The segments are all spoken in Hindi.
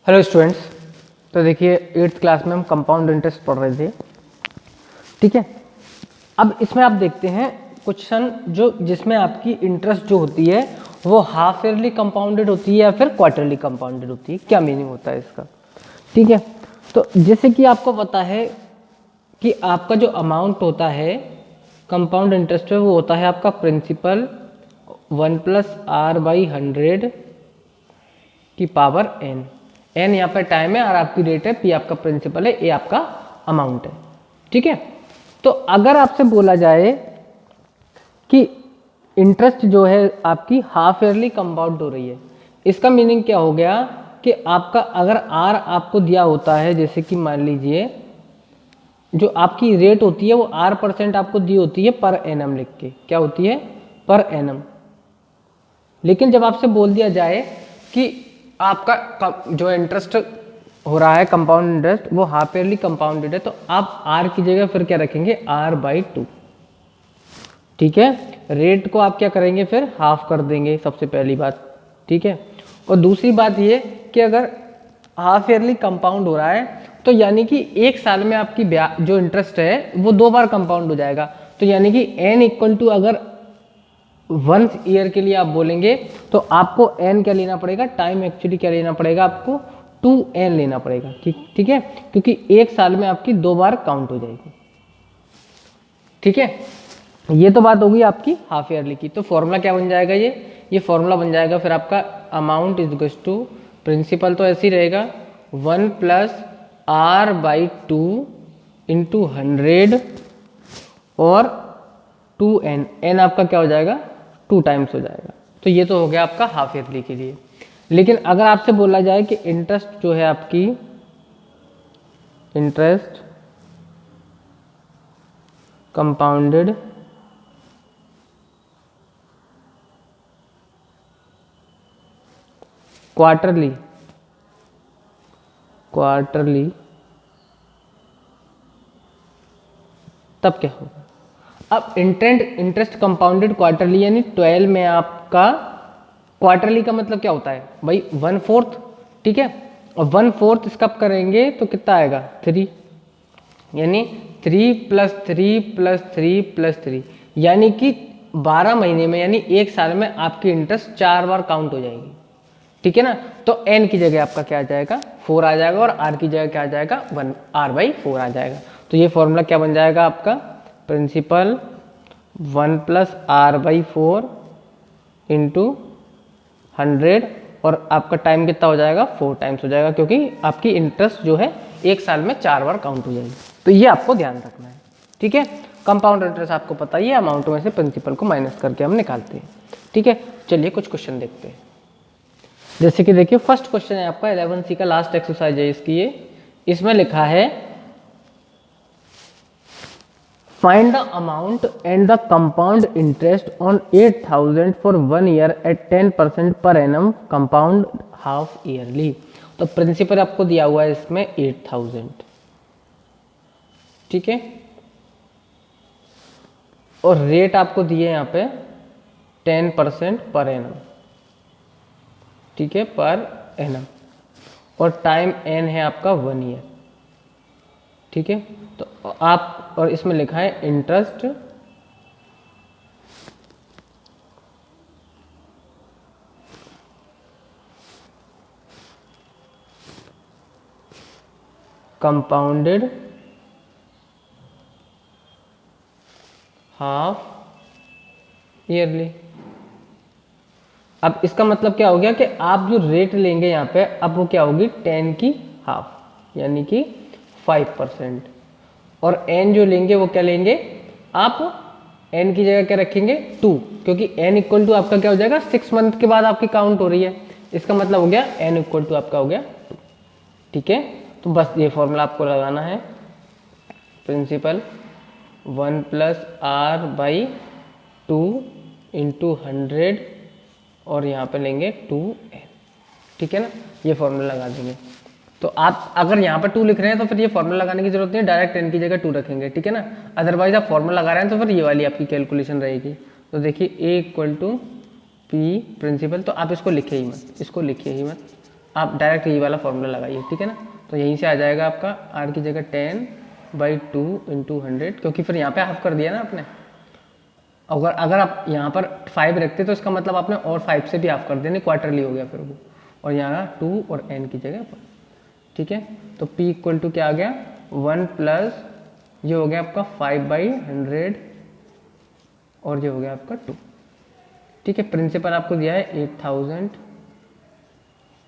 Hello students. तो देखिए 8th क्लास में हम कंपाउंड इंटरेस्ट पढ़ रहे थे, ठीक है। अब इसमें आप देखते हैं क्वेश्चन जो जिसमें आपकी इंटरेस्ट जो होती है वो हाफ ईयरली कंपाउंडेड होती है या फिर क्वार्टरली कंपाउंडेड होती है, क्या मीनिंग होता है इसका, ठीक है। तो जैसे कि आपको पता है कि आपका जो अमाउंट होता है कंपाउंड इंटरेस्ट में वो होता है आपका प्रिंसिपल 1+r/100 की पावर n। n यहाँ पर टाइम है और आपकी रेट है, p आपका प्रिंसिपल है, a आपका अमाउंट है, ठीक है। तो अगर आपसे बोला जाए कि इंटरेस्ट जो है आपकी हाफ ईयरली कंपाउंड हो रही है, इसका मीनिंग क्या हो गया कि आपका अगर r आपको दिया होता है, जैसे कि मान लीजिए जो आपकी रेट होती है वो r% आपको दी होती है पर एनम, लिख के क्या होती है पर एनम। लेकिन जब आपसे बोल दिया जाए कि आपका जो इंटरेस्ट हो रहा है कंपाउंड इंटरेस्ट वो हाफ ईयरली कंपाउंडेड है, तो आप r की जगह फिर क्या रखेंगे r/2, ठीक है। रेट को आप क्या करेंगे फिर हाफ कर देंगे, सबसे पहली बात, ठीक है। और दूसरी बात ये कि अगर हाफ ईयरली कंपाउंड हो रहा है तो यानी कि एक साल में आपकी जो इंटरेस्ट है वो 2 बार कंपाउंड हो जाएगा। तो यानी कि n इक्वल टू अगर 1 ईयर के लिए आप बोलेंगे तो आपको n क्या लेना पड़ेगा, टाइम एक्चुअली क्या लेना पड़ेगा आपको 2n लेना पड़ेगा, ठीक है, क्योंकि एक साल में आपकी 2 बार काउंट हो जाएगी, ठीक है। ये तो बात होगी आपकी हाफ ईयरली की। तो फॉर्मूला क्या बन जाएगा, ये फॉर्मूला बन जाएगा फिर आपका amount is equals to principal तो ऐसे ही रहेगा 1+r/2 इंटू 100 और 2n, n आपका क्या हो जाएगा 2 टाइम्स हो जाएगा। तो ये तो हो गया आपका हाफ ईयरली के लिए। लेकिन अगर आपसे बोला जाए कि इंटरेस्ट जो है आपकी इंटरेस्ट कंपाउंडेड क्वार्टरली तब क्या होगा। अब इंटरेस्ट कंपाउंडेड क्वार्टरली यानी 12 में आपका क्वार्टरली का मतलब क्या होता है भाई 1/4, ठीक है। और 1/4 इसका करेंगे तो कितना आएगा 3, यानी 3 + 3 + 3 + 3, यानी कि 12 महीने में यानी एक साल में आपकी इंटरेस्ट 4 बार काउंट हो जाएगी, ठीक है ना। तो n की जगह आपका क्या आ जाएगा 4 आ जाएगा और r की जगह क्या आ जाएगा 1r/4 आ जाएगा। तो ये फॉर्मूला क्या बन जाएगा आपका प्रिंसिपल 1+r/4 इंटू 100 और आपका टाइम कितना हो जाएगा 4 टाइम्स हो जाएगा, क्योंकि आपकी इंटरेस्ट जो है एक साल में 4 बार काउंट हो जाएगी। तो ये आपको ध्यान रखना है, ठीक है। कंपाउंड इंटरेस्ट आपको पता ही है, अमाउंट में से प्रिंसिपल को माइनस करके हम निकालते हैं, ठीक है। चलिए कुछ क्वेश्चन देखते हैं। जैसे कि देखिए फर्स्ट क्वेश्चन है आपका 11C का लास्ट एक्सरसाइज है इसकी, इसमें लिखा है find the amount and the compound interest on 8,000 for 1 year at 10% per annum compound half yearly. तो प्रिंसिपल आपको दिया हुआ है इसमें 8,000, ठीक है, और रेट आपको दिए यहाँ पे 10% पर एनम, ठीक है, पर एनम, और टाइम n है आपका 1 ईयर, ठीक है। तो आप और इसमें लिखा है इंटरेस्ट कंपाउंडेड हाफ ईयरली। अब इसका मतलब क्या हो गया कि आप जो रेट लेंगे यहाँ पे अब वो क्या होगी 10 की हाफ, यानी कि 5%, और n जो लेंगे वो क्या लेंगे आप n की जगह क्या रखेंगे 2, क्योंकि n इक्वल टू आपका क्या हो जाएगा 6 मंथ के बाद आपकी काउंट हो रही है, इसका मतलब हो गया n इक्वल टू आपका हो गया 2, ठीक है। तो बस ये फॉर्मूला आपको लगाना है प्रिंसिपल 1+r/2 इंटू 100 और यहाँ पे लेंगे 2n, ठीक है ना, ये फॉर्मूला लगा देंगे। तो आप अगर यहाँ पर 2 लिख रहे हैं तो फिर ये फॉर्मूला लगाने की जरूरत नहीं है, डायरेक्ट n की जगह 2 रखेंगे, ठीक है ना। अदरवाइज आप फॉर्मूला लगा रहे हैं तो फिर ये वाली आपकी कैलकुलेशन रहेगी। तो देखिए a = p प्रिंसिपल, तो आप इसको लिखिए ही मत, इसको लिखिए ही मत, आप डायरेक्ट ये वाला फॉर्मूला लगाइए, ठीक है ना। तो यहीं से आ जाएगा आपका r की जगह 10/2 × 100, क्योंकि फिर यहाँ पे हाफ कर दिया ना आपने। अगर आप यहाँ पर 5 रखते तो इसका मतलब आपने और 5 से भी हाफ कर देने, क्वार्टरली हो गया फिर वो, और यहाँ 2 और n की जगह 1, ठीक है। तो p इक्वल टू क्या आ गया 1 प्लस ये हो गया आपका 5/100 और ये हो गया आपका 2, ठीक है। प्रिंसिपल आपको दिया है 8000,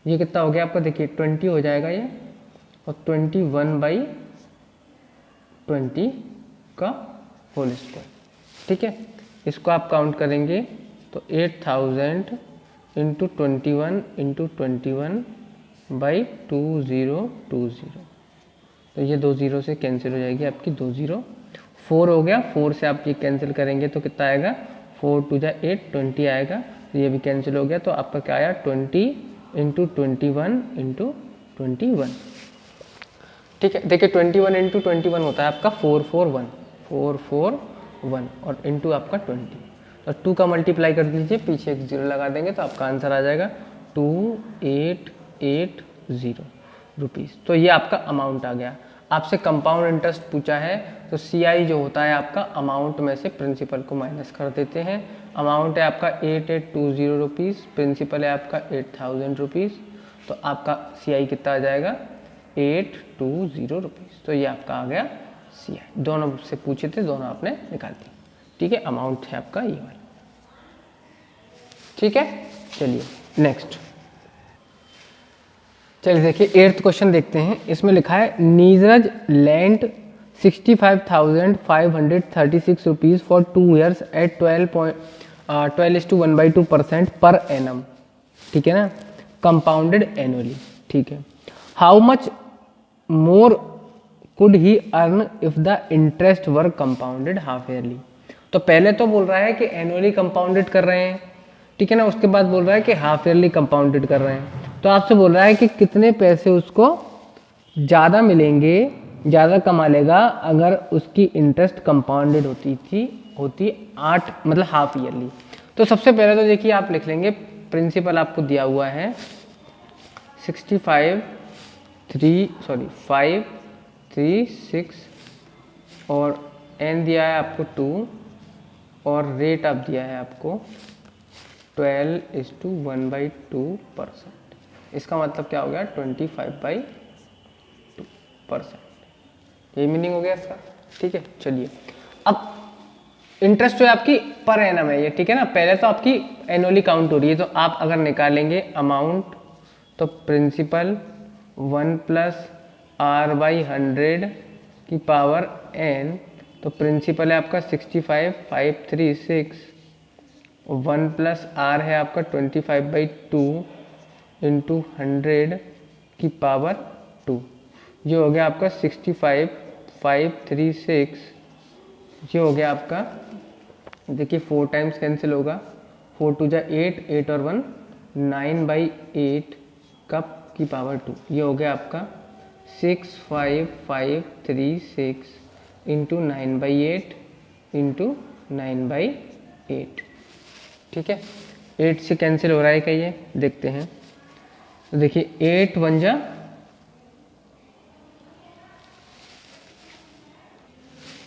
ये कितना हो गया आपका देखिए 20 हो जाएगा ये, और 21/20 का होल स्क्वायर, ठीक है। इसको आप काउंट करेंगे तो 8000 × 21 × 21/2020, तो ये 2 0 से कैंसिल हो जाएगी आपकी 2 0, 4 हो गया, 4 से आप ये कैंसिल करेंगे तो कितना आएगा 4 2 जा 8 20 आएगा, तो ये भी कैंसिल हो गया। तो आपका क्या आया 20 × 21 × 21, ठीक है। देखिए 21 × 21 होता है आपका 441 और इंटू आपका 20, तो 2 का मल्टीप्लाई कर दीजिए, पीछे एक 0 लगा देंगे तो आपका आंसर आ जाएगा 2880 रुपीज़। तो ये आपका अमाउंट आ गया। आपसे कंपाउंड इंटरेस्ट पूछा है तो CI जो होता है आपका अमाउंट में से प्रिंसिपल को माइनस कर देते हैं। अमाउंट है आपका 8820 रुपीज़, प्रिंसिपल है आपका 8000 रुपीज़, तो आपका CI कितना आ जाएगा 820 रुपीज़। तो ये आपका आ गया CI। दोनों से पूछे थे, दोनों आपने निकाल दिया, ठीक है। अमाउंट है आपका ये वाला, ठीक है। चलिए नेक्स्ट, चलिए देखिए 8th क्वेश्चन देखते हैं। इसमें लिखा है Neeraj lent 65,536 rupees for 2 years at 12:1/2% per annum, ठीक है ना, कंपाउंडेड एनुअली, ठीक है। How much more could he earn if the interest were compounded half yearly. तो पहले तो बोल रहा है कि एनुअली कंपाउंडेड कर रहे हैं, ठीक है ना, उसके बाद बोल रहा है कि हाफ ईयरली कंपाउंडेड कर रहे हैं। तो आपसे बोल रहा है कि कितने पैसे उसको ज़्यादा मिलेंगे, ज़्यादा कमा लेगा अगर उसकी इंटरेस्ट कंपाउंडेड होती 8 मतलब हाफ ईयरली। तो सबसे पहले तो देखिए आप लिख लेंगे, प्रिंसिपल आपको दिया हुआ है 536 और n दिया है आपको 2 और रेट आप दिया है आपको 12:1/2%। इसका मतलब क्या हो गया 25/2%, ये मीनिंग हो गया इसका, ठीक है। चलिए अब इंटरेस्ट जो है आपकी पर एनम है ये, ठीक है ना। पहले तो आपकी एनुअली काउंट हो रही है, तो आप अगर निकालेंगे अमाउंट तो प्रिंसिपल 1 + r/100 की पावर n, तो प्रिंसिपल है आपका 65,536, 1 + r है आपका 25/2 × 100 की पावर 2, ये हो गया आपका 65,536, ये हो गया आपका देखिए 4 टाइम्स कैंसिल होगा, 4 2 जा 8, 8 और 1 9/8 कप की पावर 2, ये हो गया आपका 65,536 × 9/8 × 9/8, ठीक है। 8 से कैंसिल हो रहा है क्या, ये देखते हैं। तो देखिए 8 1 जा,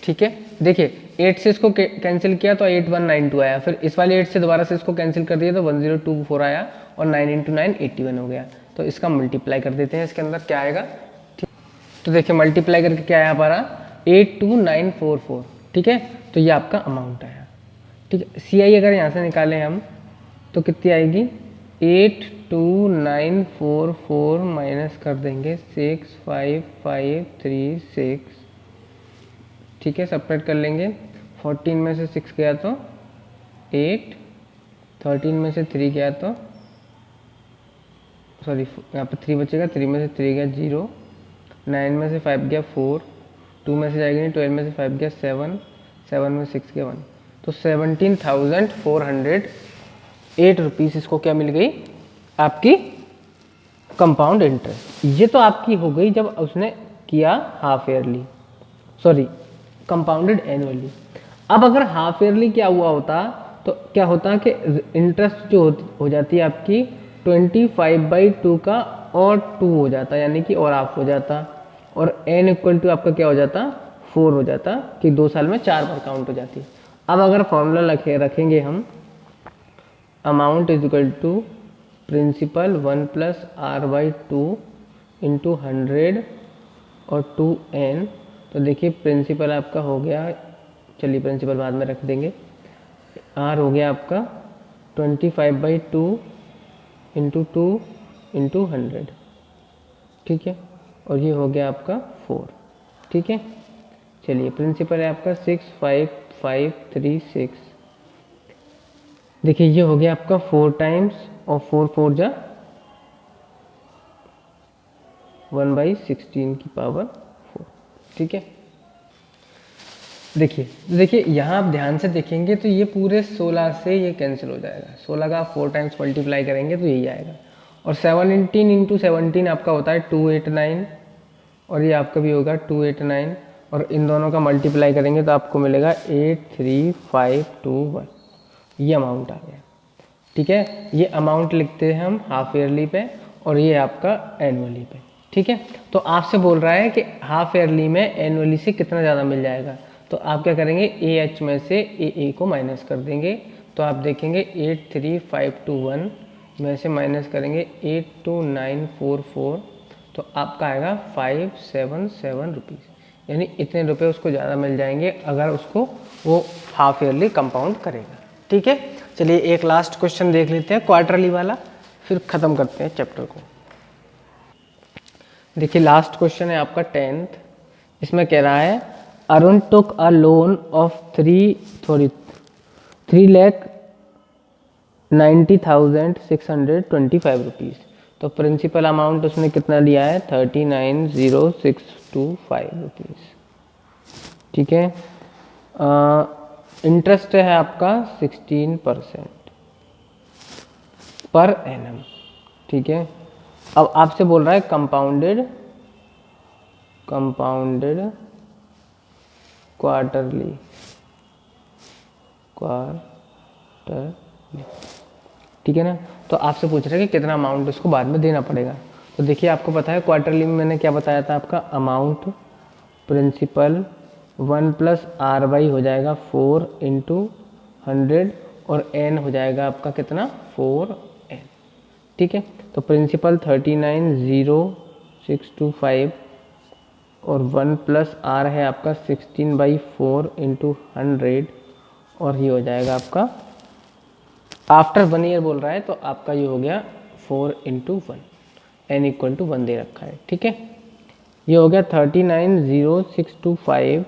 ठीक है। देखिए 8 से इसको कैंसिल किया तो 8192 आया, फिर इस वाले 8 से दोबारा से इसको कैंसिल कर दिया तो 1024 आया और 9 × 9 81 हो गया। तो इसका मल्टीप्लाई कर देते हैं, इसके अंदर क्या आएगा, ठीक। तो देखिए मल्टीप्लाई करके क्या आया हमारा 82944, ठीक है। तो ये आपका अमाउंट आया, ठीक है। CI अगर यहाँ से निकालें हम तो कितनी आएगी 82944 माइनस कर देंगे 65,536, ठीक है। सेपरेट कर लेंगे, 14 में से 6 गया तो 8, 13 में से 3 गया तो सॉरी यहाँ पर 3 बचेगा, 3 में से 3 गया 0, 9 में से 5 गया 4, 2 में से जाएगी नहीं, 12 में से 5 गया 7, 7 में 6 गया 1, तो 17,408 रुपीज़ इसको क्या मिल गई आपकी कंपाउंड इंटरेस्ट। ये तो आपकी हो गई जब उसने किया half yearly, sorry compounded annually. अब अगर हाफ ईयरली क्या हुआ होता तो क्या होता कि इंटरेस्ट जो हो जाती है आपकी 25/2 का और 2 हो जाता, यानी कि और हाफ हो जाता, और n इक्वल टू आपका क्या हो जाता, 4 हो जाता, कि 2 साल में 4 बार काउंट हो जाती। अब अगर फॉर्मूला रखेंगे हम, amount is equal to principal 1 + r/2 into 100 और 2n, तो देखिए प्रिंसिपल आपका हो गया, चलिए प्रिंसिपल बाद में रख देंगे, r हो गया आपका 25/2 इंटू 2 इंटू 100, ठीक है, और ये हो गया आपका 4, ठीक है। चलिए प्रिंसिपल है आपका 65536, देखिए ये हो गया आपका 4 टाइम्स, और 4 4 जा 1/16 की पावर 4, ठीक है। देखिए यहाँ आप ध्यान से देखेंगे तो ये पूरे 16 से ये कैंसिल हो जाएगा, 16 का आप 4 टाइम्स मल्टीप्लाई करेंगे तो यही आएगा, और 17 इंटू 17 आपका होता है 289, और ये आपका भी होगा 289, और इन दोनों का मल्टीप्लाई करेंगे तो आपको मिलेगा 83521, ये अमाउंट आ गया, ठीक है। ये अमाउंट लिखते हैं हम हाफ ईयरली पे, और ये आपका एनुअली पे, ठीक है। तो आपसे बोल रहा है कि हाफ ईयरली में एनुअली से कितना ज़्यादा मिल जाएगा, तो आप क्या करेंगे, AH में से AA को माइनस कर देंगे, तो आप देखेंगे 83521 में से माइनस करेंगे 82944, तो आपका आएगा 577 रुपीज़, यानी इतने रुपए उसको ज़्यादा मिल जाएंगे अगर उसको वो हाफ ईयरली कंपाउंड करेगा, ठीक है। चलिए एक लास्ट क्वेश्चन देख लेते हैं क्वार्टरली वाला, फिर ख़त्म करते हैं चैप्टर को। देखिए लास्ट क्वेश्चन है आपका 10th, इसमें कह रहा है अरुण टुक अ लोन ऑफ 3,90,625 रुपीज़, तो प्रिंसिपल अमाउंट उसने कितना लिया है 39,0625 रुपीज़, ठीक है। इंटरेस्ट है आपका 16% पर एनम, ठीक है। अब आपसे बोल रहा है कंपाउंडेड क्वार्टरली, ठीक है ना। तो आपसे पूछ रहा है कि कितना अमाउंट उसको बाद में देना पड़ेगा, तो देखिए आपको पता है क्वार्टरली में मैंने क्या बताया था, आपका अमाउंट प्रिंसिपल 1 + r/, हो जाएगा 4 इंटू 100, और n हो जाएगा आपका कितना 4n, ठीक है। तो प्रिंसिपल 39,0625, और 1 + r है आपका 16/4 इंटू 100, और ये हो जाएगा आपका आफ्टर 1 ईयर बोल रहा है, तो आपका ये हो गया 4 इंटू 1, n इक्वल टू 1 दे रखा है, ठीक है। ये हो गया 39,0625,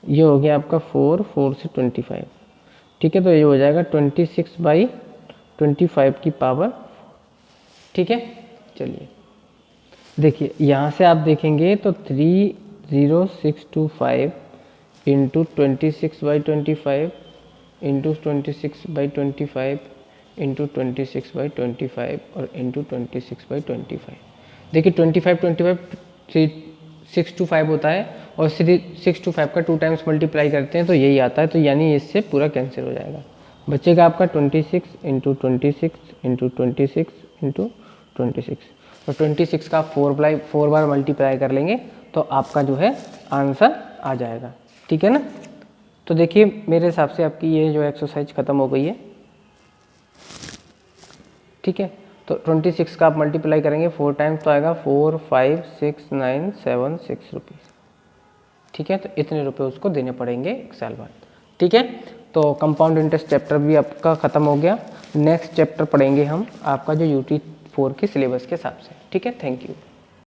ये हो गया आपका 4 से 25, ठीक है। तो ये हो जाएगा 26/25 की पावर, ठीक है। चलिए देखिए यहाँ से आप देखेंगे तो 3,0625 इंटू 26/25 इंटू 26/25 इंटू 26/25 और इंटू 26/25, देखिए 625 होता है, और 625 का 2 टाइम्स मल्टीप्लाई करते हैं तो यही आता है, तो यानी इससे पूरा कैंसिल हो जाएगा, बचेगा आपका 26 इंटू 26 इंटू 26 इंटू 26, तो 26 का 4 बार मल्टीप्लाई कर लेंगे तो आपका जो है आंसर आ जाएगा, ठीक है ना। तो देखिए मेरे हिसाब से आपकी ये जो एक्सरसाइज ख़त्म हो गई है, ठीक है। तो 26 का आप मल्टीप्लाई करेंगे 4 टाइम्स तो आएगा 456,976 रुपीज़, ठीक है। तो इतने रुपए उसको देने पड़ेंगे 1 साल बाद, ठीक है। तो कंपाउंड इंटरेस्ट चैप्टर भी आपका ख़त्म हो गया। नेक्स्ट चैप्टर पढ़ेंगे हम आपका जो UT 4 के सिलेबस के हिसाब से, ठीक है। Thank you.